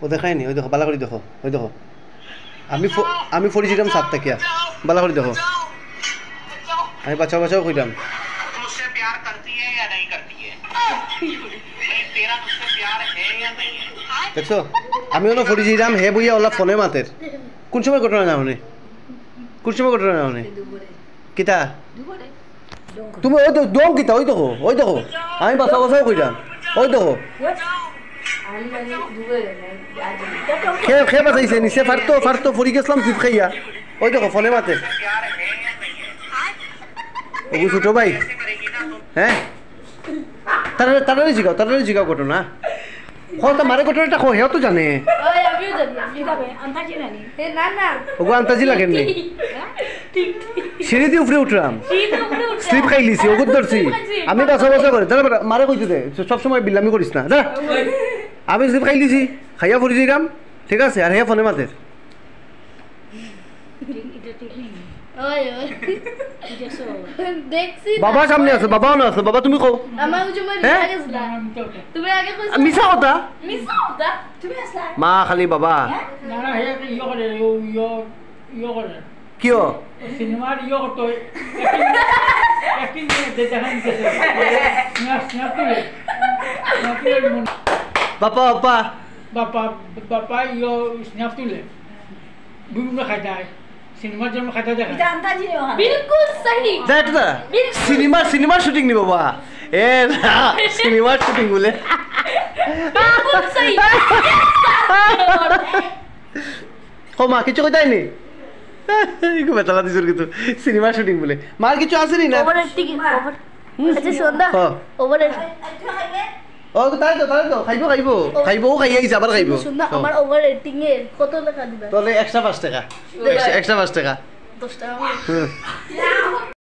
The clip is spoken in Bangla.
ও দেখায়নি, ওই দেখো বালা করে দেখো, ওই দেখো আমি পড়েছিলাম 7 টাকিয়া, বালা করে দেখো, আমি বাঁচাও বাঁচাও কইলাম। দেখছো আমি ওলা পড়েছিলাম, হে বইয়া ওলা ফোনে মাতের। কোন সময় ঘটনা না হনে, কোন সময় ঘটনা না হনে কিতা তুমি ওই তো দম কিতা, ওই দেখো ওই দেখো আমি বাঁচাও বাঁচাও কইলাম, ওই দেখো খেয়ে বাঁচাইছে নিচে ফারতো ফারতো পড়ি গেছিলাম জিপ খাইয়া, ওই দেখো ফোনে মাতে। ওগু ছোট ভাই, হ্যাঁ তাড়াতাড়ি জিগাও ঘটনা হয়তো মারে ঘটনাটা হেও তো জানে। ওগু আন্তাজি লাগেন নি, সিঁড়ি দিয়ে উপরে উঠলাম, স্লিপ খাই লিছি, ওগুর ধরছি আমি বাঁচা বাঁচা করে দাঁড়া মারে কইতে দে, সবসময় বিলামি করিস না দাঁড়া। আমি স্লিপ খাই লিছি, খাইয়া পড়ি দিলাম, ঠিক আছে, আর হে ফোনে মাতের। বাবা সামনে আছে, বাবাও না আছে, বাবা তুমি কও মিছা কথা মা খালি বাবা কিয় সিনেমার বাপা বাপা বাপা বাপা স্ন্যাপ তুলে বিভিন্ন খাইতে সিনেমার জন্য খাইতে দেখা बिल्कुल सही সিনেমার শুটিং নি বাবা, এ না সিনেমার শুটিং বলে बिल्कुल सही ও মা কিছু কইতাই নি ইকো বেতলা দিছর কিন্তু সিনেমার শুটিং বলে মার কিছু আছে নি না ओवर एक्टिंग ओवर अच्छा सुनदा ओवर ও তাই তো খাইবো ও খাইয়া আইছে আবার খাইবো सुनदा আমার ओवर एक्टिंग এ কত টাকা দিবা তাহলে এক্সট্রা 5 টাকা, এক্সট্রা 5 টাকা 10 টাকা